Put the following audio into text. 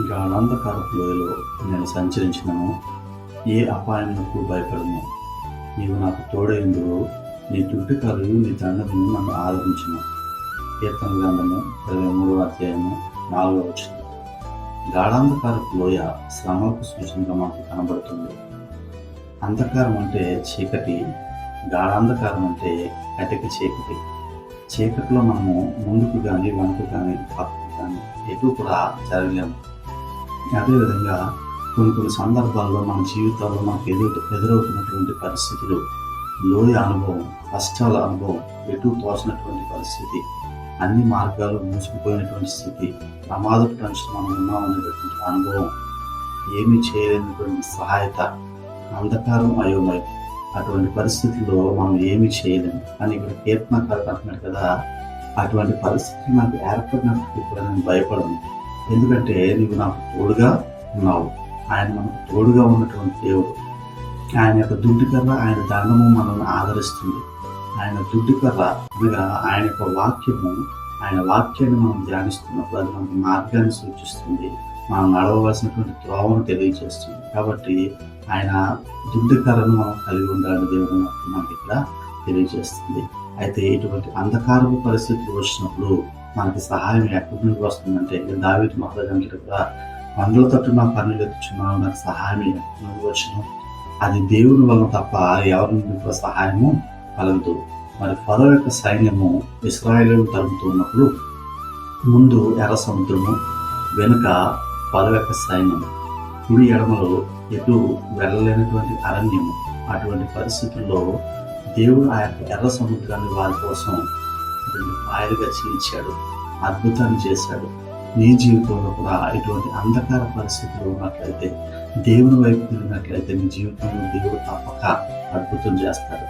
గాఢాంధకారపు లోయలో నేను సంచరించినను ఏ అపాయమునకు భయపడను. నీవు నాకు తోడైందువు, నీ దుడ్డుకాలు నీ దండము నన్ను ఆదరించును. కీర్తన గ్రంథము 23వ అధ్యాయము 4వ వచనం. గాఢాంధకారపు లోయ శ్రమలకు సూచనగా మాకు కనబడుతుంది. అంధకారం అంటే చీకటి, గాఢాంధకారం అంటే కటిక చీకటి. చీకటిలో మనము ముందుకు కానీ వెనుక కానీ పక్కకు కానీ ఎటు కూడా జరగలేము. అదేవిధంగా కొన్ని సందర్భాల్లో మన జీవితాల్లో మనకు ఎదురవుతున్నటువంటి పరిస్థితులు, లోయ అనుభవం, కష్టాల అనుభవం, ఎటు తోచినటువంటి పరిస్థితి, అన్ని మార్గాలు మూసుకుపోయినటువంటి స్థితి, ప్రమాదపు టెన్షన్ మనం ఉన్నామనేటువంటి అనుభవం, ఏమీ చేయలేనటువంటి సహాయత, అంధకారం, అయోమయం, అటువంటి పరిస్థితుల్లో మనం ఏమీ చేయలేము. కానీ ఇక్కడ కీర్తనకారుడు అంటున్నాడు కదా, అటువంటి పరిస్థితి నాకు ఏర్పడినప్పుడు కూడా నేను భయపడను. ఎందుకంటే నీవు నాకు తోడుగా ఉన్నావు. ఆయన మనకు తోడుగా ఉన్నటువంటి దేవుడు. ఆయన యొక్క దుడ్డుకర్ర, ఆయన దండము మనల్ని ఆదరిస్తుంది. ఆయన దుడ్డుకర్ర అనగా ఆయన యొక్క వాక్యము, ఆయన వాక్యాన్ని మనం ధ్యానిస్తున్నప్పుడు అది మనకి మార్గాన్ని సూచిస్తుంది, మనం నడవవలసినటువంటి త్రోవను తెలియజేస్తుంది. కాబట్టి ఆయన దుడ్డుకర్రను మనం కలిగి ఉండాలని దేవుడు మనకి ఇక్కడ తెలియజేస్తుంది. అయితే ఇటువంటి అంధకారపు పరిస్థితులు వచ్చినప్పుడు మనకి సహాయం ఎక్కడి నుంచి వస్తుందంటే, దావీదు మహారాజు అంటాడు కదా, కొండల తట్టు నా కన్నులు ఎత్తుచున్నాను, నాకు సహాయం ఎక్కడి నుండి వచ్చును. అది దేవుని వలన తప్ప ఎవరి నుండి కూడా సహాయము కలగదు. మరి ఫరో యొక్క సైన్యము ఇశ్రాయేలును తరుముతూ ఉన్నప్పుడు ముందు ఎర్ర సముద్రము, వెనుక ఫరో యొక్క సైన్యము, కుడి ఎడమలో ఎటు వెళ్ళలేనటువంటి అరణ్యము. అటువంటి పరిస్థితుల్లో దేవుడు ఆ యొక్క ఎర్ర సముద్రాన్ని వారి కోసం 2 పాయలుగా చీల్చాడు, అద్భుతాన్ని చేశాడు. నీ జీవితంలో కూడా ఇటువంటి అంధకార పరిస్థితులు ఉన్నట్లయితే, దేవుని వైపు తిరిగినట్లయితే నీ జీవితంలో దేవుడు తప్పక అద్భుతం చేస్తాడు.